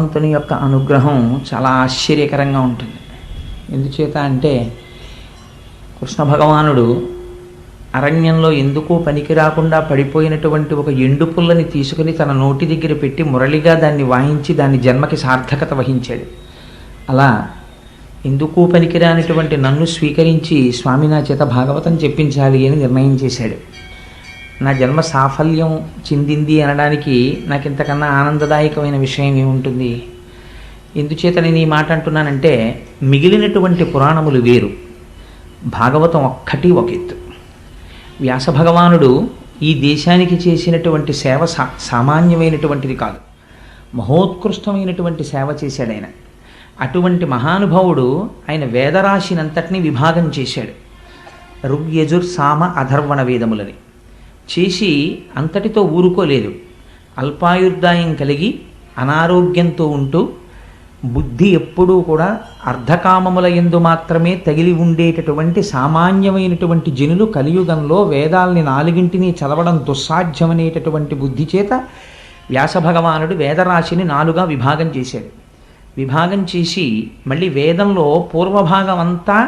భగవంతుని యొక్క అనుగ్రహం చాలా ఆశ్చర్యకరంగా ఉంటుంది. ఎందుచేత అంటే కృష్ణ భగవానుడు అరణ్యంలో ఎందుకు పనికి రాకుండా పడిపోయినటువంటి ఒక ఎండు పుల్లని తీసుకుని తన నోటి దగ్గర పెట్టి మురళిగా దాన్ని వాయించి దాని జన్మకి సార్థకత వహించాడు. అలా ఎందుకు పనికిరానిటువంటి నన్ను స్వీకరించి స్వామి నా చేత భాగవతం చెప్పించాలి అని నిర్ణయం చేశాడు. నా జన్మ సాఫల్యం చెందింది అనడానికి నాకు ఇంతకన్నా ఆనందదాయకమైన విషయం ఏముంటుంది? ఎందుచేత నేను ఈ మాట అంటున్నానంటే, మిగిలినటువంటి పురాణములు వేరు, భాగవతం ఒక్కటి ఒక ఎత్తు. వ్యాస భగవానుడు ఈ దేశానికి చేసినటువంటి సేవ సామాన్యమైనటువంటిది కాదు, మహోత్కృష్టమైనటువంటి సేవ చేశాడు ఆయన. అటువంటి మహానుభావుడు ఆయన వేదరాశినంతటినీ విభాగం చేశాడు. ఋగ్యజుర్ సామ అధర్వణ వేదములని చేసి అంతటితో ఊరుకోలేదు. అల్పాయుర్దాయం కలిగి అనారోగ్యంతో ఉంటూ బుద్ధి ఎప్పుడూ కూడా అర్ధకామముల యందు మాత్రమే తగిలి ఉండేటటువంటి సామాన్యమైనటువంటి జనులు కలియుగంలో వేదాల్ని నాలుగింటిని చదవడం దుస్సాధ్యమనేటటువంటి బుద్ధి చేత వ్యాస భగవానుడు వేదరాశిని 4గా విభాగం చేశాడు. విభాగం చేసి మళ్ళీ వేదంలో పూర్వభాగం అంతా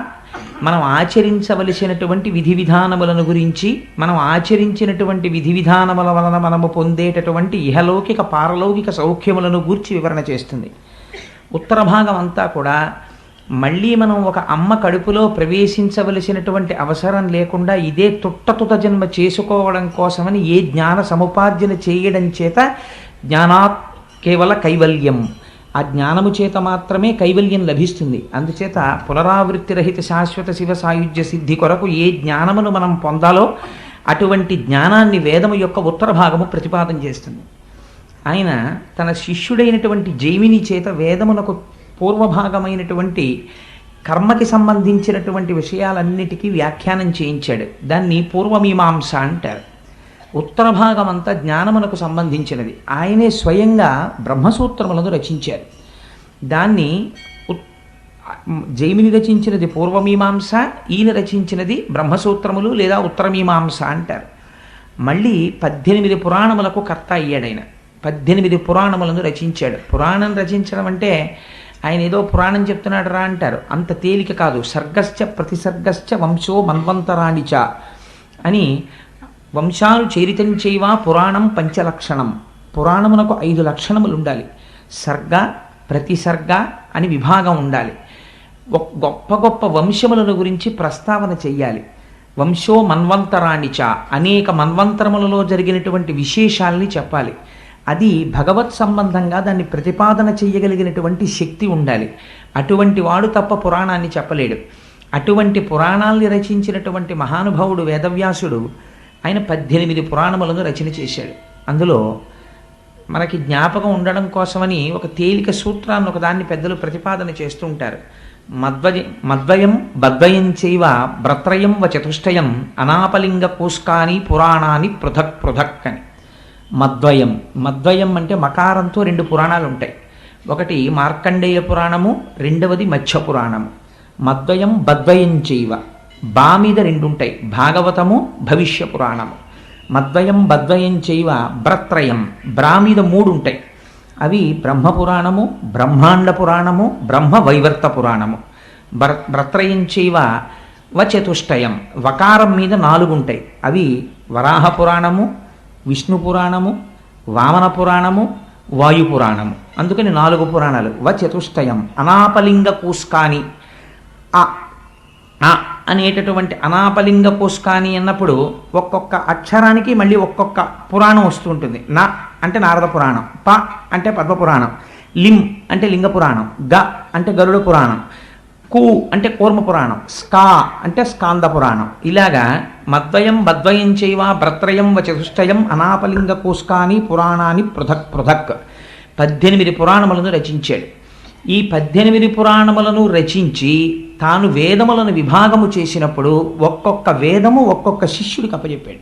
మనం ఆచరించవలసినటువంటి విధి విధానములను గురించి, మనం ఆచరించినటువంటి విధి విధానముల వలన మనము పొందేటటువంటి ఇహలౌకిక పారలౌకిక సౌఖ్యములను గూర్చి వివరణ చేస్తుంది. ఉత్తర భాగం అంతా కూడా మళ్ళీ మనం ఒక అమ్మ కడుపులో ప్రవేశించవలసినటువంటి అవసరం లేకుండా ఇదే తుట్ట జన్మ చేసుకోవడం కోసమని ఏ జ్ఞాన సముపార్జన చేయడం చేత జ్ఞానాత్ కేవల కైవల్యం, ఆ జ్ఞానము చేత మాత్రమే కైవల్యం లభిస్తుంది. అందుచేత పునరావృత్తి రహిత శాశ్వత శివ సాయుధ్య సిద్ధి కొరకు ఏ జ్ఞానమును మనం పొందాలో అటువంటి జ్ఞానాన్ని వేదము యొక్క ఉత్తర భాగము ప్రతిపాదన చేస్తుంది. ఆయన తన శిష్యుడైనటువంటి జైమిని చేత వేదమునకు పూర్వభాగమైనటువంటి కర్మకి సంబంధించినటువంటి విషయాలన్నిటికీ వ్యాఖ్యానం చేయించాడు. దాన్ని పూర్వమీమాంస అంటారు. ఉత్తర భాగం అంతా జ్ఞానమునకు సంబంధించినది. ఆయనే స్వయంగా బ్రహ్మసూత్రములను రచించారు. దాన్ని జైమిని రచించినది పూర్వమీమాంస, ఈయన రచించినది బ్రహ్మసూత్రములు లేదా ఉత్తరమీమాంస అంటారు. మళ్ళీ 18 పురాణములకు కర్త అయ్యాడు ఆయన. 18 పురాణములను రచించాడు. పురాణం రచించడం అంటే ఆయన ఏదో పురాణం చెప్తున్నాడు రా అంటారు, అంత తేలిక కాదు. సర్గశ్చ ప్రతిసర్గశ్చ వంశో మన్వంతరాణిచ అని వంశాలు చరితం చేయవా పురాణం పంచలక్షణం. పురాణమునకు 5 లక్షణములు ఉండాలి. సర్గ ప్రతిసర్గ అని విభాగం ఉండాలి. గొప్ప గొప్ప వంశములను గురించి ప్రస్తావన చెయ్యాలి. వంశో మన్వంతరాణిచ, అనేక మన్వంతరములలో జరిగినటువంటి విశేషాలని చెప్పాలి. అది భగవత్ సంబంధంగా దాన్ని ప్రతిపాదన చెయ్యగలిగినటువంటి శక్తి ఉండాలి. అటువంటి వాడు తప్ప పురాణాన్ని చెప్పలేడు. అటువంటి పురాణాల్ని రచించినటువంటి మహానుభావుడు వేదవ్యాసుడు ఆయన 18 పురాణములను రచన చేశాడు. అందులో మనకి జ్ఞాపకం ఉండడం కోసమని ఒక తేలిక సూత్రాన్ని ఒకదాన్ని పెద్దలు ప్రతిపాదన చేస్తూ ఉంటారు. మద్వయం బద్వయం చైవ భ్రత్రయం వ చతుష్టయం అనాపలింగ కోష్కాని పురాణాన్ని పృథక్ పృథక్ అని. మద్వయం, మద్వయం అంటే మకారంతో 2 పురాణాలు ఉంటాయి. ఒకటి మార్కండేయ పురాణము, రెండవది మత్స్య పురాణము. మద్వయం బద్వయం చైవ, బా మీద 2 ఉంటాయి, భాగవతము భవిష్య పురాణము. మద్వయం బద్వయం చైవ భ్రత్రయం, బ్రా మీద 3 ఉంటాయి. అవి బ్రహ్మపురాణము, బ్రహ్మాండ పురాణము, బ్రహ్మ వైవర్త పురాణము. భ్రత్రయం చైవ వచతుష్టయం, వకారం మీద 4 ఉంటాయి. అవి వరాహ పురాణము, విష్ణు పురాణము, వామన పురాణము, వాయు పురాణము. అందుకని 4 పురాణాలు. వచతుష్టయం అనాపలింగ కూస్కాని, అనేటటువంటి అనాపలింగ కోష్కాని అన్నప్పుడు ఒక్కొక్క అక్షరానికి మళ్ళీ ఒక్కొక్క పురాణం వస్తూ ఉంటుంది. నా అంటే నారద పురాణం, ప అంటే పద్మ పురాణం, లిం అంటే లింగ పురాణం, గ అంటే గరుడ పురాణం, కు అంటే కూర్మ పురాణం, స్కా అంటే స్కాంద పురాణం. ఇలాగా మద్వయం బద్వయం చైవ భ్రత్రయం వ చతుష్టయం అనాపలింగ కోష్కాని పురాణాన్ని పృథక్ పృథక్ 18 పురాణములను రచించాడు. ఈ 18 పురాణములను రచించి తాను వేదములను విభాగము చేసినప్పుడు ఒక్కొక్క వేదము ఒక్కొక్క శిష్యుడికి అప్పచెప్పాడు.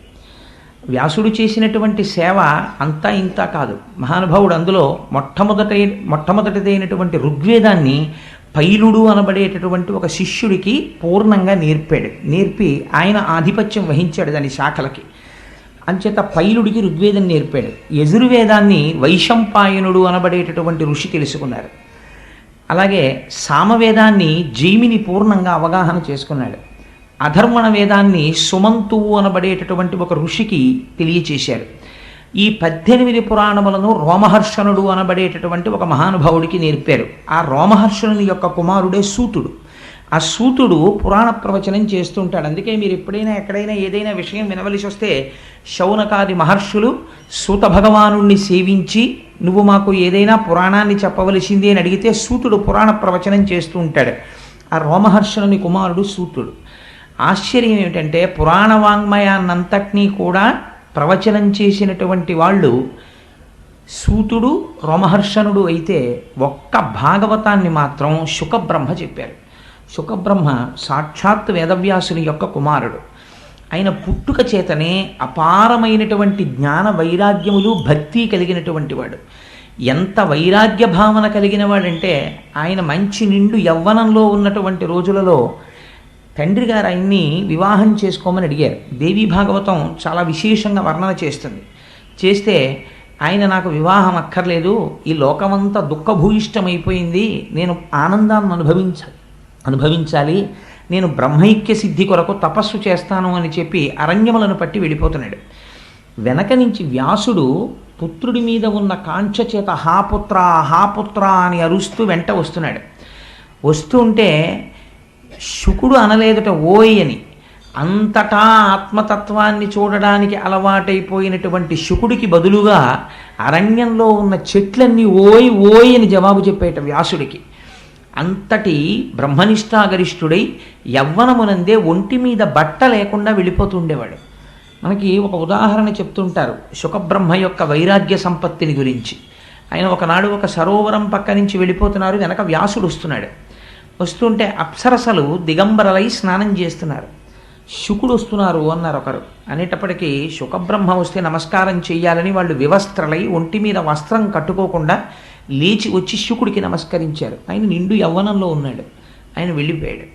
వ్యాసుడు చేసినటువంటి సేవ అంతా ఇంత కాదు. మహానుభావుడు అందులో మొట్టమొదటిదైనటువంటి ఋగ్వేదాన్ని పైలుడు అనబడేటటువంటి ఒక శిష్యుడికి పూర్ణంగా నేర్పాడు. నేర్పి ఆయన ఆధిపత్యం వహించాడు దాని శాఖలకి. అంచేత పైలుడికి ఋగ్వేదం నేర్పాడు. యజుర్వేదాన్ని వైశంపాయనుడు అనబడేటటువంటి ఋషి తెలుసుకున్నారు. అలాగే సామవేదాన్ని జైమిని పూర్ణంగా అవగాహన చేసుకున్నాడు. అధర్వణ వేదాన్ని సుమంతువు అనబడేటటువంటి ఒక ఋషికి తెలియచేశారు. ఈ 18 పురాణములను రోమహర్షణుడు అనబడేటటువంటి ఒక మహానుభావుడికి నేర్పారు. ఆ రోమహర్షణుని యొక్క కుమారుడే సూతుడు. ఆ సూతుడు పురాణ ప్రవచనం చేస్తుంటాడు. అందుకే మీరు ఎప్పుడైనా ఎక్కడైనా ఏదైనా విషయం వినవలసి వస్తే శౌనకాది మహర్షులు సూత భగవానుణ్ణి సేవించి నువ్వు మాకు ఏదైనా పురాణాన్ని చెప్పవలసింది అని అడిగితే సూతుడు పురాణ ప్రవచనం చేస్తూ ఉంటాడు. ఆ రోమహర్షణుని కుమారుడు సూతుడు. ఆశ్చర్యం ఏమిటంటే పురాణ వాంగ్మయాన్నంతటినీ కూడా ప్రవచనం చేసినటువంటి వాళ్ళు సూతుడు రోమహర్షణుడు అయితే ఒక్క భాగవతాన్ని మాత్రం శుకబ్రహ్మ చెప్పారు. శుకబ్రహ్మ సాక్షాత్ వేదవ్యాసుని యొక్క కుమారుడు. ఆయన పుట్టుక చేతనే అపారమైనటువంటి జ్ఞాన వైరాగ్యములు భక్తి కలిగినటువంటి వాడు. ఎంత వైరాగ్య భావన కలిగిన వాడంటే ఆయన మంచి నిండు యవ్వనంలో ఉన్నటువంటి రోజులలో తండ్రి గారు ఆయన్ని వివాహం చేసుకోమని అడిగారు. దేవీ భాగవతం చాలా విశేషంగా వర్ణన చేస్తుంది. చేస్తే ఆయన నాకు వివాహం అక్కర్లేదు, ఈ లోకమంతా దుఃఖభూయిష్టమైపోయింది, నేను ఆనందాన్ని అనుభవించాలి, నేను బ్రహ్మైక్య సిద్ధి కొరకు తపస్సు చేస్తాను అని చెప్పి అరణ్యములను పట్టి వెళ్ళిపోతున్నాడు. వెనక నుంచి వ్యాసుడు పుత్రుడి మీద ఉన్న కాంక్ష చేత హాపుత్ర హాపుత్ర అని అరుస్తూ వెంట వస్తున్నాడు. వస్తుంటే శుకుడు అనలేదట ఓయ్ అని. అంతటా ఆత్మతత్వాన్ని చూడడానికి అలవాటైపోయినటువంటి శుకుడికి బదులుగా అరణ్యంలో ఉన్న చెట్లన్నీ ఓయ్ ఓయ్ అని జవాబు చెప్పేట వ్యాసుడికి. అంతటి బ్రహ్మనిష్టాగరిష్ఠుడై యవ్వనమునందే ఒంటి మీద బట్ట లేకుండా వెళ్ళిపోతుండేవాడు. మనకి ఒక ఉదాహరణ చెప్తుంటారు శుకబ్రహ్మ యొక్క వైరాగ్య సంపత్తిని గురించి. ఆయన ఒకనాడు ఒక సరోవరం పక్క నుంచి వెళ్ళిపోతున్నారు, వెనక వ్యాసుడు వస్తున్నాడు. వస్తుంటే అప్సరసలు దిగంబరలై స్నానం చేస్తున్నారు. శుకుడు వస్తున్నారు అన్నారు ఒకరు. అనేటప్పటికీ శుకబ్రహ్మ వస్తే నమస్కారం చెయ్యాలని వాళ్ళు వివస్త్రలై ఒంటి మీద వస్త్రం కట్టుకోకుండా లేచి వచ్చి శుకుడికి నమస్కరించారు. ఆయన నిండు యవ్వనంలో ఉన్నాడు. ఆయన వెళ్ళిపోయాడు.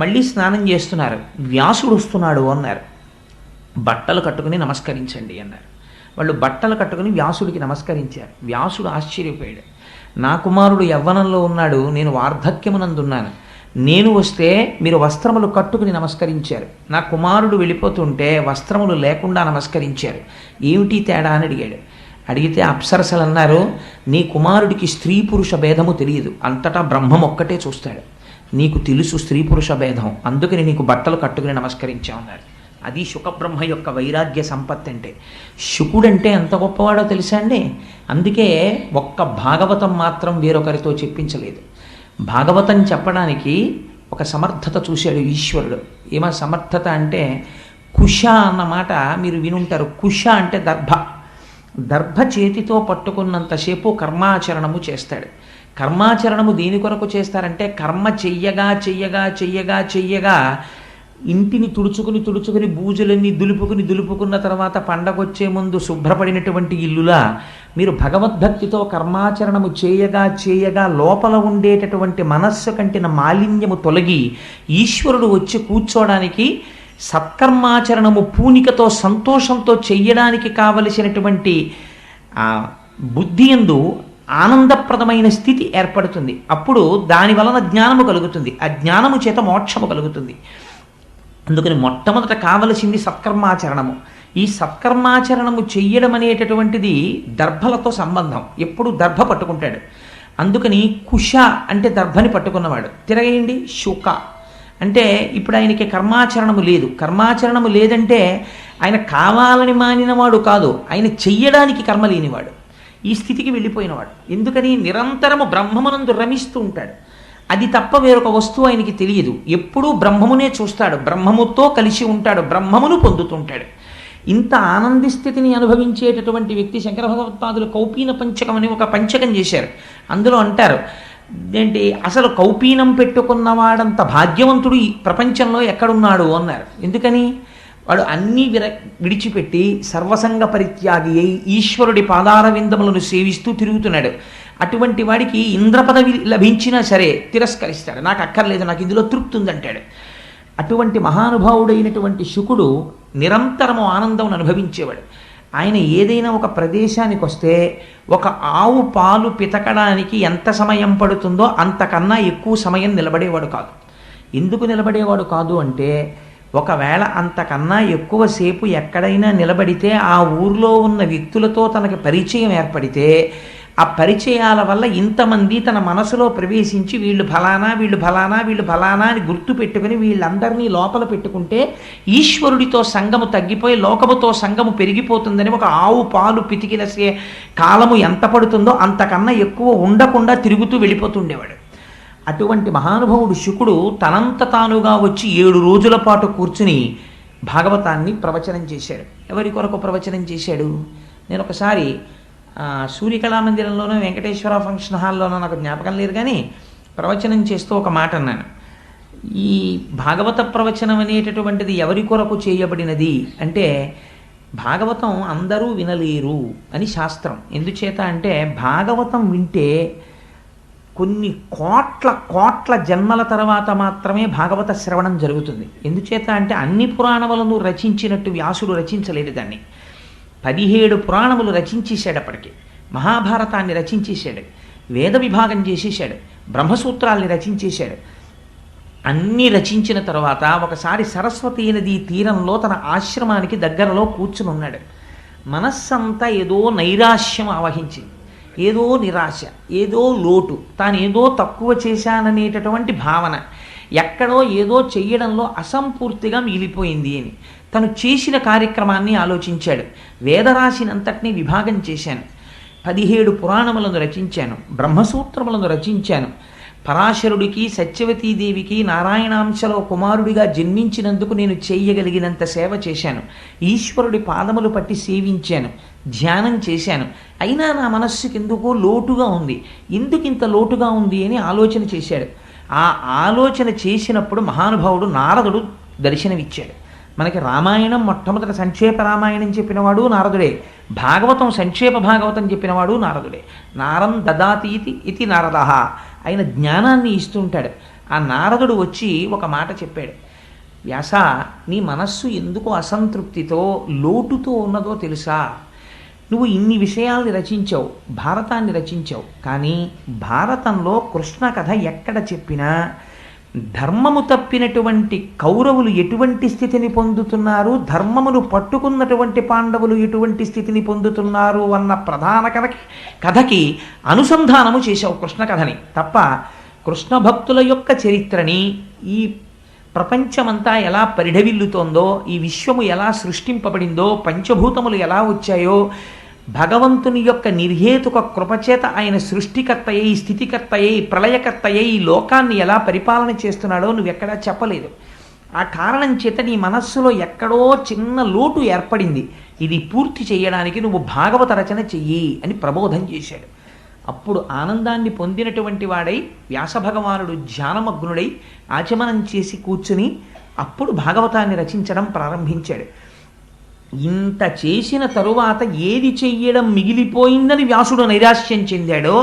మళ్ళీ స్నానం చేస్తున్నారు. వ్యాసుడు వస్తున్నాడు అన్నారు. బట్టలు కట్టుకుని నమస్కరించండి అన్నారు. వాళ్ళు బట్టలు కట్టుకుని వ్యాసుడికి నమస్కరించారు. వ్యాసుడు ఆశ్చర్యపోయాడు. నా కుమారుడు యవ్వనంలో ఉన్నాడు, నేను వార్ధక్యమునందున్నాను, నేను వస్తే మీరు వస్త్రములు కట్టుకుని నమస్కరించారు, నా కుమారుడు వెళ్ళిపోతుంటే వస్త్రములు లేకుండా నమస్కరించారు, ఏమిటి తేడా అని అడిగాడు. అడిగితే అప్సరసలు అన్నారు, నీ కుమారుడికి స్త్రీ పురుష భేదము తెలియదు, అంతటా బ్రహ్మం ఒక్కటే చూస్తాడు, నీకు తెలుసు స్త్రీ పురుష భేదం, అందుకని నీకు బట్టలు కట్టుకుని నమస్కరించామన్నారు. అది శుకబ్రహ్మ యొక్క వైరాగ్య సంపత్తి అంటే. శుకుడంటే ఎంత గొప్పవాడో తెలుసా అండి. అందుకే ఒక్క భాగవతం మాత్రం వేరొకరితో చెప్పించలేదు. భాగవతం చెప్పడానికి ఒక సమర్థత చూశాడు ఈశ్వరుడు. ఏమా సమర్థత అంటే కుశ అన్నమాట మీరు వినుంటారు. కుశ అంటే దర్భ. దర్భ చేతితో పట్టుకున్నంతసేపు కర్మాచరణము చేస్తాడు. కర్మాచరణము దేని కొరకు చేస్తారంటే కర్మ చెయ్యగా చెయ్యగా చెయ్యగా చెయ్యగా ఇంటిని తుడుచుకుని బూజులన్నీ దులుపుకున్న తర్వాత పండగొచ్చే ముందు శుభ్రపడినటువంటి ఇల్లులా మీరు భగవద్భక్తితో కర్మాచరణము చేయగా లోపల ఉండేటటువంటి మనస్సు కంటిన మాలిన్యము తొలగి ఈశ్వరుడు వచ్చి కూర్చోడానికి సత్కర్మాచరణము పూనికతో సంతోషంతో చెయ్యడానికి కావలసినటువంటి బుద్ధి యందు ఆనందప్రదమైన స్థితి ఏర్పడుతుంది. అప్పుడు దాని వలన జ్ఞానము కలుగుతుంది. ఆ జ్ఞానము చేత మోక్షము కలుగుతుంది. అందుకని మొట్టమొదట కావలసింది సత్కర్మాచరణము. ఈ సత్కర్మాచరణము చెయ్యడం అనేటటువంటిది దర్భలతో సంబంధం. ఎప్పుడు దర్భ పట్టుకుంటాడు. అందుకని కుశ అంటే దర్భని పట్టుకున్నవాడు. తిరగేయండి శుక అంటే ఇప్పుడు ఆయనకి కర్మాచరణము లేదు. కర్మాచరణము లేదంటే ఆయన కావాలని మానినవాడు కాదు, ఆయన చెయ్యడానికి కర్మ లేనివాడు. ఈ స్థితికి వెళ్ళిపోయినవాడు. ఎందుకని నిరంతరము బ్రహ్మమునందు రమిస్తూ ఉంటాడు. అది తప్ప వేరొక వస్తువు ఆయనకి తెలియదు. ఎప్పుడూ బ్రహ్మమునే చూస్తాడు, బ్రహ్మముతో కలిసి ఉంటాడు, బ్రహ్మమును పొందుతుంటాడు. ఇంత ఆనంది స్థితిని అనుభవించేటటువంటి వ్యక్తి శంకర భగవత్పాదులు కౌపీన పంచకం అని ఒక పంచకం చేశారు. అందులో అంటారు ఏంటి, అసలు కౌపీనం పెట్టుకున్నవాడంత భాగ్యవంతుడు ఈ ప్రపంచంలో ఎక్కడున్నాడు అన్నారు. ఎందుకని వాడు అన్నీ విడిచిపెట్టి సర్వసంగ పరిత్యాగి అయి ఈశ్వరుడి పాదార విందములను సేవిస్తూ తిరుగుతున్నాడు. అటువంటి వాడికి ఇంద్ర పదవి లభించినా సరే తిరస్కరిస్తాడు. నాకు అక్కర్లేదు, నాకు ఇందులో తృప్తి ఉందంటాడు. అటువంటి మహానుభావుడైనటువంటి శుకుడు నిరంతరము ఆనందం అనుభవించేవాడు. ఆయన ఏదైనా ఒక ప్రదేశానికి వస్తే ఒక ఆవు పాలు పితకడానికి ఎంత సమయం పడుతుందో అంతకన్నా ఎక్కువ సమయం నిలబడేవాడు కాదు. ఎందుకు నిలబడేవాడు కాదు అంటే, ఒకవేళ అంతకన్నా ఎక్కువసేపు ఎక్కడైనా నిలబడితే ఆ ఊర్లో ఉన్న వ్యక్తులతో తనకి పరిచయం ఏర్పడితే ఆ పరిచయాల వల్ల ఇంతమంది తన మనసులో ప్రవేశించి వీళ్ళు ఫలానా వీళ్ళు ఫలానా వీళ్ళు ఫలానా అని గుర్తు పెట్టుకుని వీళ్ళందరినీ లోపల పెట్టుకుంటే ఈశ్వరుడితో సంగము తగ్గిపోయి లోకముతో సంగము పెరిగిపోతుందని ఒక ఆవు పాలు పితికిలసే కాలము ఎంత పడుతుందో అంతకన్నా ఎక్కువ ఉండకుండా తిరుగుతూ వెళ్ళిపోతుండేవాడు. అటువంటి మహానుభావుడు శుకుడు తనంత తానుగా వచ్చి 7 రోజుల పాటు కూర్చుని భాగవతాన్ని ప్రవచనం చేశాడు. ఎవరి కొరకు ప్రవచనం చేశాడు? నేను ఒకసారి సూర్యకళామందిరంలోనూ వెంకటేశ్వర ఫంక్షన్ హాల్లోనూ నాకు జ్ఞాపకం లేదు, కానీ ప్రవచనం చేస్తూ ఒక మాట అన్నాను. ఈ భాగవత ప్రవచనం అనేటటువంటిది ఎవరి కొరకు చేయబడినది అంటే, భాగవతం అందరూ వినలేరు అని శాస్త్రం. ఎందుచేత అంటే భాగవతం వింటే కొన్ని కోట్ల జన్మల తర్వాత మాత్రమే భాగవత శ్రవణం జరుగుతుంది. ఎందుచేత అంటే అన్ని పురాణములను రచించినట్టు వ్యాసుడు రచించలేదు దాన్ని. 17 పురాణములు రచించేశాడు. అప్పటికి మహాభారతాన్ని రచించేశాడు, వేద విభాగం చేసేశాడు, బ్రహ్మసూత్రాల్ని రచించేశాడు. అన్నీ రచించిన తర్వాత ఒకసారి సరస్వతీ నదీ తీరంలో తన ఆశ్రమానికి దగ్గరలో కూర్చుని ఉన్నాడు. మనస్సంతా ఏదో నైరాశ్యం ఆవహించింది, ఏదో నిరాశ, ఏదో లోటు, తాను ఏదో తక్కువ చేశాననేటటువంటి భావన, ఎక్కడో ఏదో చెయ్యడంలో అసంపూర్తిగా మిగిలిపోయింది అని తను చేసిన కార్యక్రమాన్ని ఆలోచించాడు. వేదరాశినంతటినీ విభాగం చేశాను, 17 పురాణములను రచించాను, బ్రహ్మసూత్రములను రచించాను, పరాశరుడికి సత్యవతీదేవికి నారాయణాంశలో కుమారుడిగా జన్మించినందుకు నేను చేయగలిగినంత సేవ చేశాను, ఈశ్వరుడి పాదములు పట్టి సేవించాను, ధ్యానం చేశాను. అయినా నా మనస్సుకి ఎందుకో లోటుగా ఉంది. ఎందుకు ఇంత లోటుగా ఉంది అని ఆలోచన చేశాడు. ఆ ఆలోచన చేసినప్పుడు మహానుభావుడు నారదుడు దర్శనమిచ్చాడు. మనకి రామాయణం మొట్టమొదటి సంక్షేప రామాయణం చెప్పినవాడు నారదుడే, భాగవతం సంక్షేప భాగవతం చెప్పినవాడు నారదుడే. నారం దదాతి ఇది నారద, ఆయన జ్ఞానాన్ని ఇస్తుంటాడు. ఆ నారదుడు వచ్చి ఒక మాట చెప్పాడు, వ్యాస, నీ మనస్సు ఎందుకు అసంతృప్తితో లోటుతో ఉన్నదో తెలుసా? నువ్వు ఇన్ని విషయాల్ని రచించావు, భారతాన్ని రచించావు, కానీ భారతంలో కృష్ణ కథ ఎక్కడ చెప్పినా ధర్మము తప్పినటువంటి కౌరవులు ఎటువంటి స్థితిని పొందుతున్నారు, ధర్మమును పట్టుకున్నటువంటి పాండవులు ఎటువంటి స్థితిని పొందుతున్నారు అన్న ప్రధాన కథకి అనుసంధానము చేశావు కృష్ణ కథని తప్ప, కృష్ణ భక్తుల యొక్క చరిత్రని, ఈ ప్రపంచమంతా ఎలా పరిఢవిల్లుతోందో, ఈ విశ్వము ఎలా సృష్టింపబడిందో, పంచభూతములు ఎలా వచ్చాయో, భగవంతుని యొక్క నిర్హేతుక కృపచేత ఆయన సృష్టికర్తయ్యి, స్థితికర్తయ్యి, ప్రళయకర్తయ్యి ఈ లోకాన్ని ఎలా పరిపాలన చేస్తున్నాడో నువ్వెక్కడా చెప్పలేదు. ఆ కారణం చేత నీ మనస్సులో ఎక్కడో చిన్న లోటు ఏర్పడింది, ఇది పూర్తి చేయడానికి నువ్వు భాగవత రచన చెయ్యి అని ప్రబోధం చేశాడు. అప్పుడు ఆనందాన్ని పొందినటువంటి వాడై వ్యాసభగవానుడు ధ్యానమగ్నుడై ఆచమనం చేసి కూర్చుని అప్పుడు భాగవతాన్ని రచించడం ప్రారంభించాడు. ఇంత చేసిన తరువాత ఏది చెయ్యడం మిగిలిపోయిందని వ్యాసుడు నైరాశ్యం చెందాడో,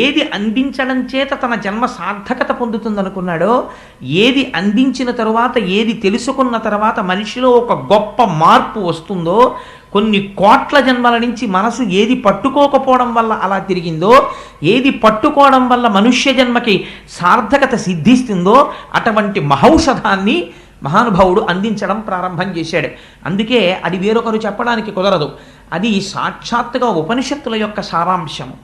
ఏది అందించడం చేత తన జన్మ సార్థకత పొందుతుందనుకున్నాడో, ఏది అందించిన తరువాత, ఏది తెలుసుకున్న తర్వాత మనిషిలో ఒక గొప్ప మార్పు వస్తుందో, కొన్ని కోట్ల జన్మల నుంచి మనసు ఏది పట్టుకోకపోవడం వల్ల అలా తిరిగిందో, ఏది పట్టుకోవడం వల్ల మనుష్య జన్మకి సార్థకత సిద్ధిస్తుందో, అటువంటి మహౌషధాన్ని మహానుభావుడు అందించడం ప్రారంభం చేశాడు. అందుకే అది వేరొకరు చెప్పడానికి కుదరదు, అది సాక్షాత్తుగా ఉపనిషత్తుల యొక్క సారాంశము.